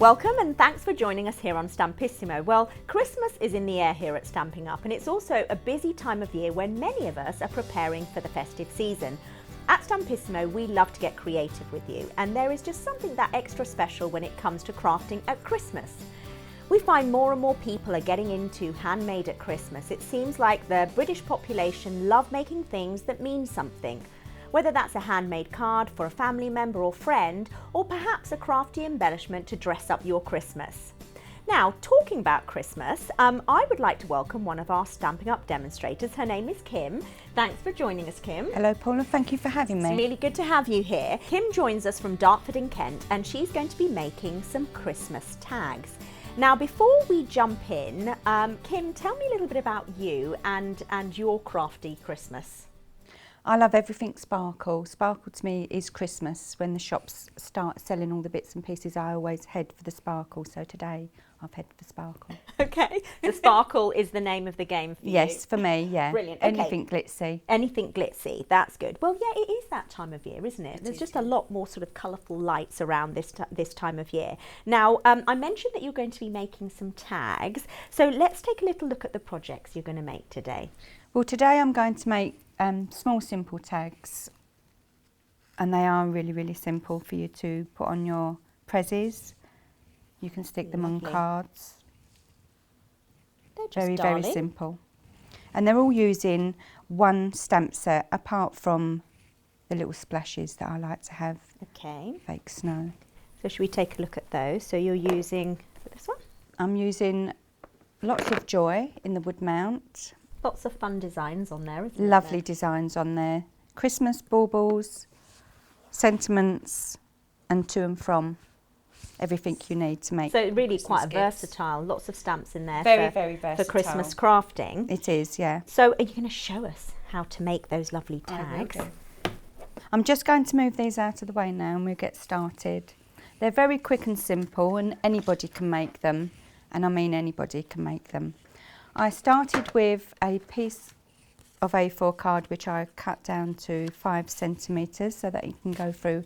Welcome and thanks for joining us here on Stampissimo. Well, Christmas is in the air here at Stampin' Up, and it's also a busy time of year when many of us are preparing for the festive season. At Stampissimo, we love to get creative with you, and there is just something that extra special when it comes to crafting at Christmas. We find more and more people are getting into handmade at Christmas. It seems like the British population love making things that mean something. Whether that's a handmade card for a family member or friend, or perhaps a crafty embellishment to dress up your Christmas. Now, talking about Christmas, I would like to welcome one of our Stampin' Up demonstrators. Her name is Kim. Thanks for joining us, Kim. Hello, Paula. Thank you for having me. It's really good to have you here. Kim joins us from Dartford in Kent, and she's going to be making some Christmas tags. Now, before we jump in, Kim, tell me a little bit about you and your crafty Christmas. I love everything sparkle. Sparkle to me is Christmas. When the shops start selling all the bits and pieces, I always head for the sparkle. So today I've headed for sparkle. Okay, the sparkle is the name of the game for you. Yes, for me, yeah. Brilliant. Okay. Anything glitzy. Anything glitzy, that's good. Well, yeah, it is that time of year, isn't it? There's just a lot more sort of colourful lights around this time of year. Now, I mentioned that you're going to be making some tags. So let's take a little look at the projects you're going to make today. Well, today I'm going to make small, simple tags. And they are really, really simple for you to put on your prezzies. You can stick them on cards. They're just Very, darling. very simple. And they're all using one stamp set, apart from the little splashes that I like to have. Okay. Fake snow. So should we take a look at those? So you're using this one? I'm using lots of joy in the wood mount. Lots of fun designs on there, isn't there? Lovely designs on there. Christmas baubles, sentiments, and to and from. Everything you need to make. So really Christmas quite gifts. versatile. Lots of stamps in there Very, for, very versatile. for Christmas crafting. It is, yeah. So are you going to show us how to make those lovely tags? I'm just going to move these out of the way now and we'll get started. They're very quick and simple and anybody can make them. And I mean anybody can make them. I started with a piece of A4 card which I cut down to 5 centimetres so that you can go through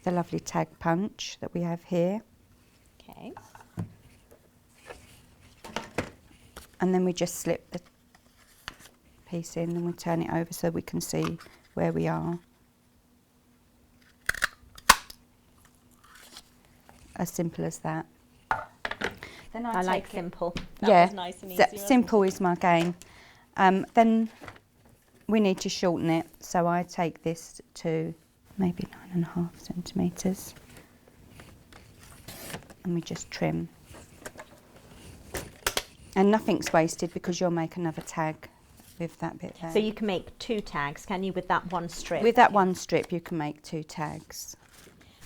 the lovely tag punch that we have here. Okay. And then we just slip the piece in and we turn it over so we can see where we are. As simple as that. Then I like simple. That was nice and easy, simple is my game. Then we need to shorten it, so I take this to maybe 9.5 centimetres and we just trim. And nothing's wasted because you'll make another tag with that bit there. So you can make 2 tags, can you, with that one strip? With that one strip you can make 2 tags.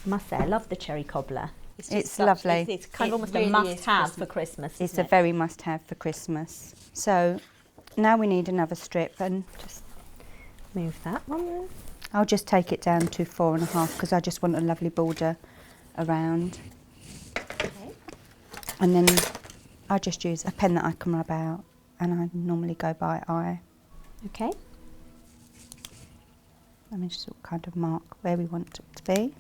I must say, I love the cherry cobbler. It's lovely. It's kind of almost really a must-have for Christmas, It's isn't a it? very must-have for Christmas. So now we need another strip and Just move that one there. I'll just take it down to 4.5 because I just want a lovely border around. Okay. And then I just use a pen that I can rub out and I normally go by eye. Okay. Let me just sort of kind of mark where we want it to be.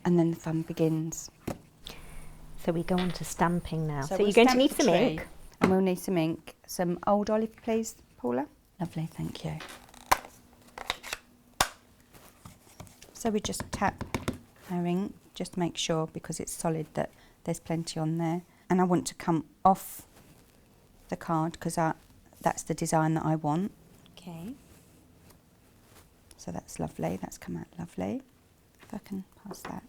And then the fun begins. So we go on to stamping now. So we'll you're going to stamp need the some tree. ink. And we'll need some ink. Some old olive, please, Paula. Lovely, thank you. So we just tap our ink, just make sure because it's solid that there's plenty on there. And I want to come off the card because that's the design that I want. Okay. So that's lovely, that's come out lovely. If I can pass that.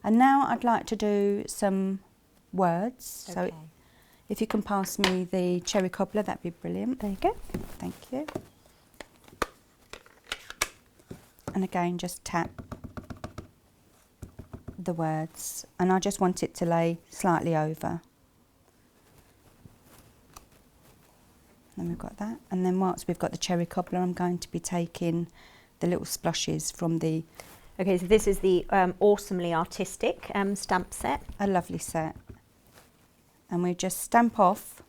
And now I'd like to do some words. Okay. So if you can pass me the cherry cobbler, that'd be brilliant. There you go. Thank you. And again, just tap the words. And I just want it to lay slightly over. And we've got that. And then once we've got the cherry cobbler, I'm going to be taking the little splashes from the... Okay, so this is the awesomely artistic stamp set. A lovely set. And we just stamp off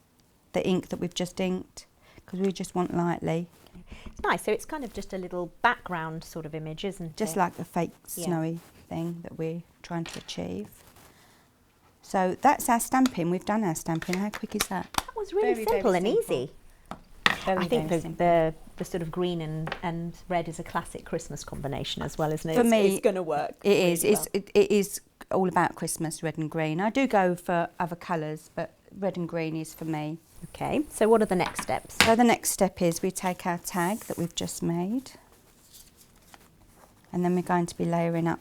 the ink that we've just inked because we just want lightly. It's nice. So it's kind of just a little background sort of image, isn't it? Just like a fake snowy thing that we're trying to achieve. So that's our stamping. We've done our stamping. How quick is that? That was really simple and easy. I think the sort of green and red is a classic Christmas combination as well, isn't it? For me, it's going to work. It is. Well. It is all about Christmas, red and green. I do go for other colours, but red and green is for me. Okay, so what are the next steps? So the next step is we take our tag that we've just made, and then we're going to be layering up,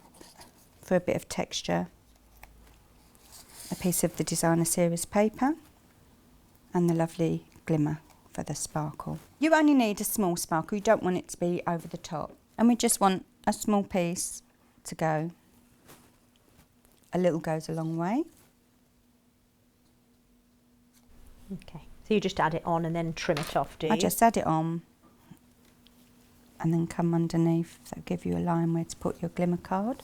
for a bit of texture, a piece of the designer series paper and the lovely glimmer for the sparkle. You only need a small sparkle, you don't want it to be over the top. And we just want a small piece to go. A little goes a long way. Okay, so you just add it on and then trim it off, do you? I just add it on and then come underneath, so give you a line where to put your glimmer card.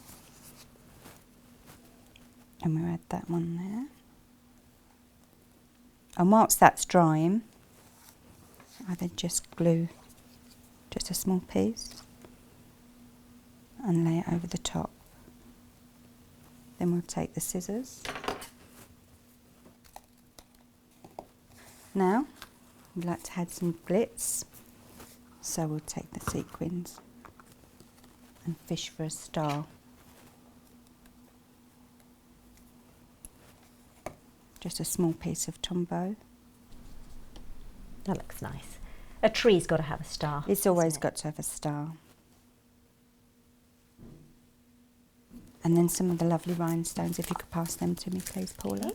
And we'll add that one there. And whilst that's drying, I then just glue just a small piece and lay it over the top. Then we'll take the scissors. Now, we'd like to add some glitz, so we'll take the sequins and fish for a star. Just a small piece of Tombow. That looks nice. A tree's got to have a star. It's always got to have a star. And then some of the lovely rhinestones, if you could pass them to me, please, Paula. There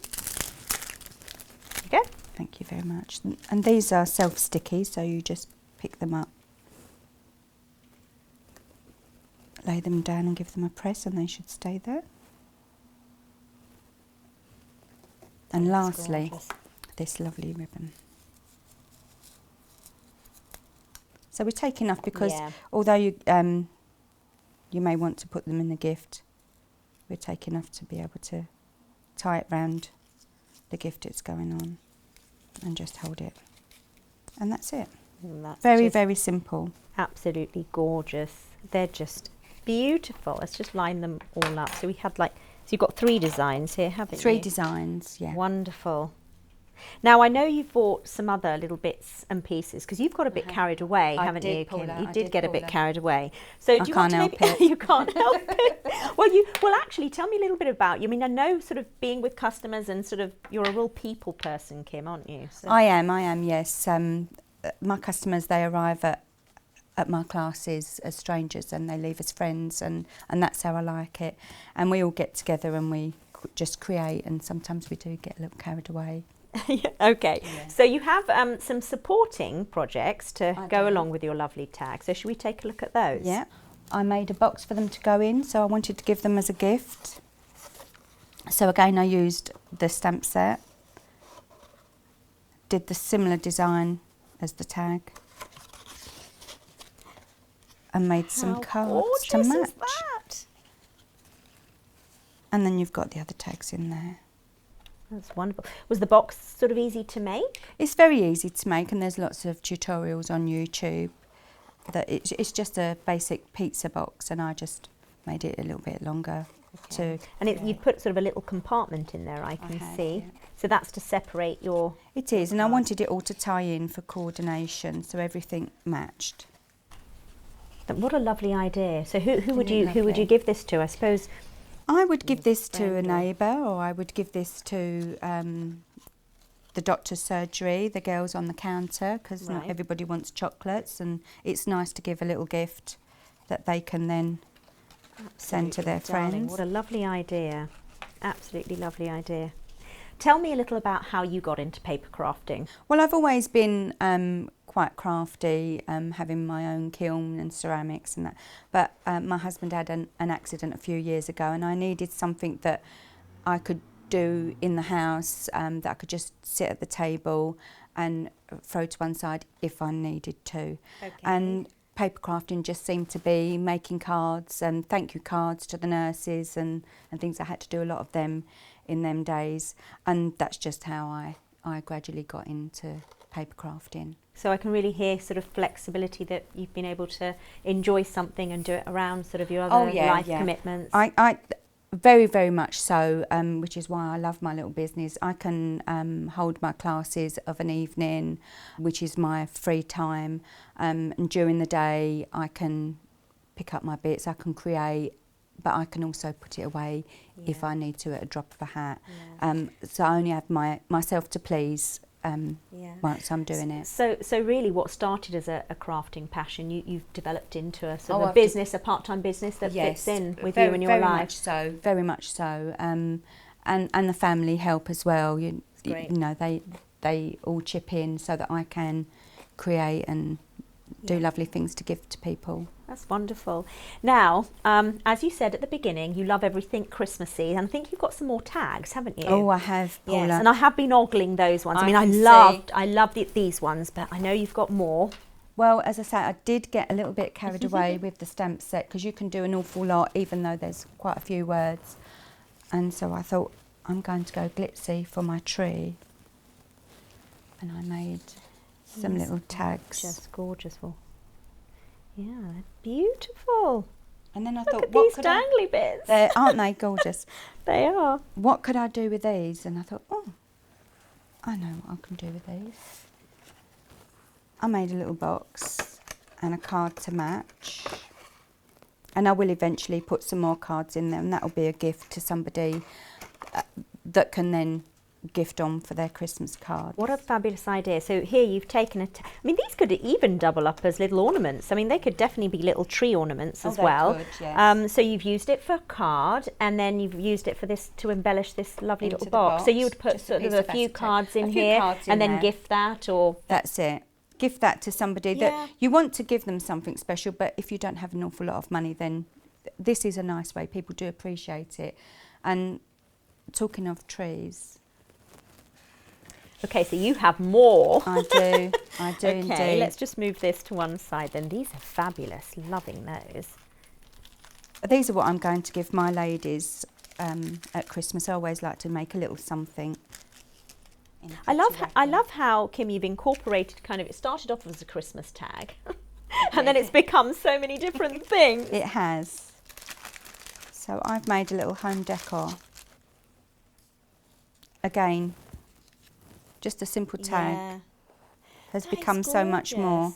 you go. Thank you very much. And these are self-sticky, so you just pick them up, lay them down and give them a press, and they should stay there. And lastly, this lovely ribbon. So we take enough because although you may want to put them in the gift, we take enough to be able to tie it round the gift it's going on and just hold it. And that's it. And that's very simple. Absolutely gorgeous. They're just beautiful. Let's just line them all up. So we had so you've got 3 designs here, haven't you? 3 designs, yeah. Wonderful. Now, I know you've bought some other little bits and pieces because you've got a bit carried away, haven't you, Kim? You did get a bit carried away. So do you want to maybe... You can't help it. Well, actually, tell me a little bit about you. I mean, I know sort of being with customers and sort of you're a real people person, Kim, aren't you? So. I am, yes. My customers, they arrive at my classes as strangers and they leave as friends, and that's how I like it. And we all get together and we just create, and sometimes we do get a little carried away. Okay, so you have some supporting projects to go along with your lovely tag. So should we take a look at those? Yeah, I made a box for them to go in, so I wanted to give them as a gift. So again, I used the stamp set, did the similar design as the tag, and made some cards to match. How gorgeous is that? And then you've got the other tags in there. That's wonderful. Was the box sort of easy to make? It's very easy to make, and there's lots of tutorials on YouTube. That it's just a basic pizza box, and I just made it a little bit longer. And you put sort of a little compartment in there, I can see. Yeah. So that's to separate your... It is, and I wanted it all to tie in for coordination, so everything matched. What a lovely idea. So who would you give this to? I suppose I would give this to a neighbour, or I would give this to the doctor's surgery, the girls on the counter, because not everybody wants chocolates, and it's nice to give a little gift that they can then send to their friends. What a lovely idea. Absolutely lovely idea. Tell me a little about how you got into paper crafting. Well, I've always been quite crafty, having my own kiln and ceramics and that. But my husband had an accident a few years ago, and I needed something that I could do in the house, that I could just sit at the table and throw to one side if I needed to. Okay. And paper crafting just seemed to be making cards and thank you cards to the nurses and things. I had to do a lot of them in them days, and that's just how I gradually got into paper crafting. So I can really hear sort of flexibility, that you've been able to enjoy something and do it around sort of your other life commitments. I very, very much so, which is why I love my little business. I can hold my classes of an evening, which is my free time, and during the day I can pick up my bits, I can create, but I can also put it away if I need to at a drop of a hat. So I only have myself to please once I'm doing it. So really what started as a crafting passion, you've developed into a sort of a business, a part-time business that fits in with you and your life. Very much so. And the family help as well. You know, they all chip in so that I can create and do lovely things to give to people. That's wonderful. Now, as you said at the beginning, you love everything Christmassy, and I think you've got some more tags, haven't you? Oh, I have, Paula. Yes, and I have been ogling those ones. I mean, I love these ones, but I know you've got more. Well, as I say, I did get a little bit carried away with the stamp set, because you can do an awful lot, even though there's quite a few words. And so I thought, I'm going to go glitzy for my tree. And I made some little tags. Just gorgeous. Yeah, they're beautiful. And then I Look thought, at these dangly bits. Aren't they gorgeous? They are. What could I do with these? And I thought, oh, I know what I can do with these. I made a little box and a card to match. And I will eventually put some more cards in there, and that will be a gift to somebody that can then gift on for their Christmas card. What a fabulous idea. So here you've taken I mean, these could even double up as little ornaments. I mean, they could definitely be little tree ornaments as well. Could, yes. So you've used it for a card, and then you've used it for this to embellish this lovely little box. So you would put sort of a few cards in here and then gift that, or... That's it. Gift that to somebody that you want to give them something special, but if you don't have an awful lot of money, then this is a nice way. People do appreciate it. And talking of trees... Okay, so you have more. I do indeed. Okay, let's just move this to one side then. These are fabulous, loving those. These are what I'm going to give my ladies at Christmas. I always like to make a little something. I love how, Kim, you've incorporated kind of, it started off as a Christmas tag and then it's become so many different things. It has. So I've made a little home decor. Again, just a simple tag has become so much more.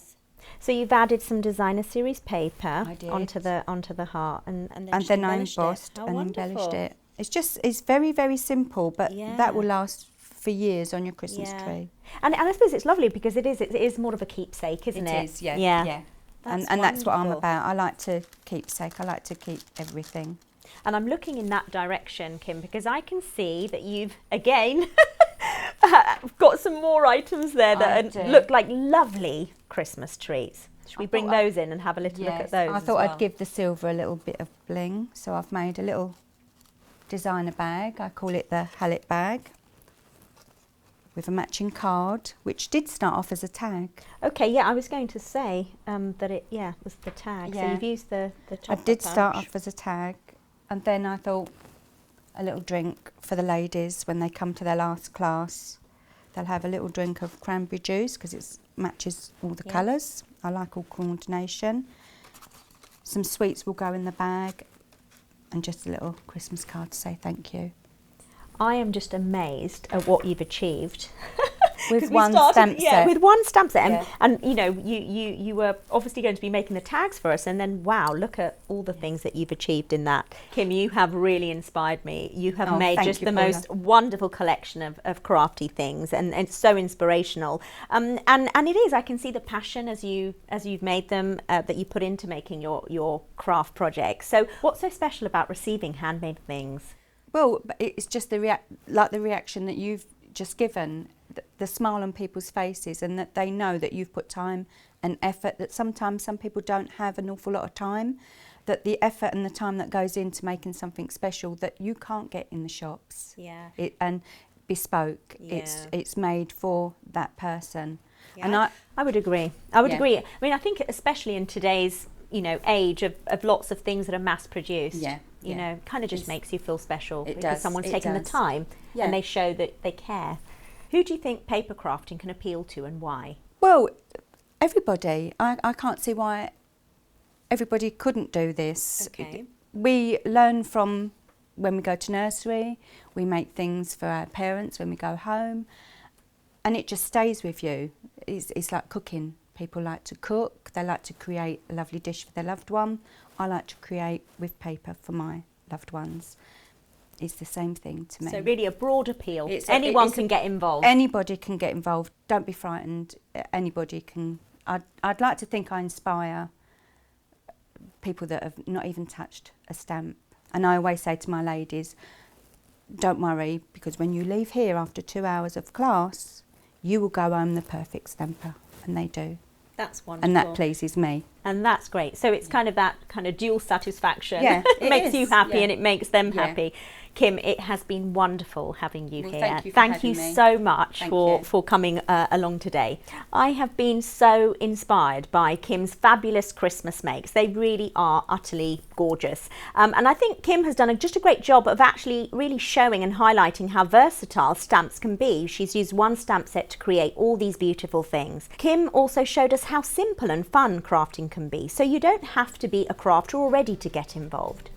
So you've added some designer series paper onto the heart, and then I embossed and embellished it. It's very, very simple, but that will last for years on your Christmas tree. And I suppose it's lovely because it is more of a keepsake, isn't it? It is, yeah. And that's what I'm about. I like to keepsake. I like to keep everything. And I'm looking in that direction, Kim, because I can see that you've again got some more items there that look like lovely Christmas treats. Should we bring those in and have a little look at those? I thought I'd give the silver a little bit of bling, so I've made a little designer bag. I call it the Hallet bag, with a matching card, which did start off as a tag. Okay, I was going to say that it was the tag. So you've used the top. I did start off as a tag, and then I thought a little drink for the ladies when they come to their last class. They'll have a little drink of cranberry juice because it matches all the colours. I like all coordination. Some sweets will go in the bag, and just a little Christmas card to say thank you. I am just amazed at what you've achieved. With one stamp set. With one stamp set. And you know, you were obviously going to be making the tags for us, and then wow, look at all the things that you've achieved in that. Kim, you have really inspired me. You have made just the most wonderful collection of crafty things, and it's so inspirational. And it is, I can see the passion as you've made them, that you put into making your craft projects. So what's so special about receiving handmade things? Well, it's just the reaction that you've just given, the smile on people's faces, and that they know that you've put time and effort, that sometimes some people don't have an awful lot of time, that the effort and the time that goes into making something special that you can't get in the shops. And bespoke. It's made for that person. And I would agree. I agree. I mean, I think especially in today's age of lots of things that are mass produced. You know, kind of just makes you feel special because someone's taken the time and they show that they care. Who do you think paper crafting can appeal to and why? Well, everybody. I can't see why everybody couldn't do this. Okay. We learn from when we go to nursery, we make things for our parents when we go home, and it just stays with you. It's like cooking. People like to cook, they like to create a lovely dish for their loved one. I like to create with paper for my loved ones. It's the same thing to me. So really a broad appeal. Anyone can get involved. Anybody can get involved. Don't be frightened. Anybody can. I'd like to think I inspire people that have not even touched a stamp. And I always say to my ladies, don't worry, because when you leave here after 2 hours of class, you will go home the perfect stamper. And they do. That's wonderful. And that pleases me. And that's great. So it's kind of that kind of dual satisfaction. Yeah, it makes you happy and it makes them Yeah. happy. Kim, it has been wonderful having you here. Thank you for Thank having you me. so much Thank for you. coming along today. I have been so inspired by Kim's fabulous Christmas makes. They really are utterly gorgeous. And I think Kim has done just a great job of actually really showing and highlighting how versatile stamps can be. She's used one stamp set to create all these beautiful things. Kim also showed us how simple and fun crafting can be, so you don't have to be a crafter already to get involved.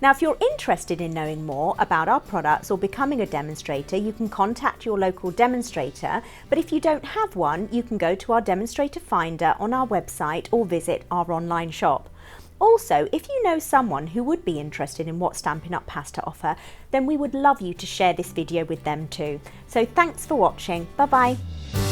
Now, if you're interested in knowing more about our products or becoming a demonstrator, you can contact your local demonstrator. But if you don't have one, you can go to our demonstrator finder on our website or visit our online shop. Also, if you know someone who would be interested in what Stampin' Up has to offer, then we would love you to share this video with them too. So thanks for watching. Bye bye.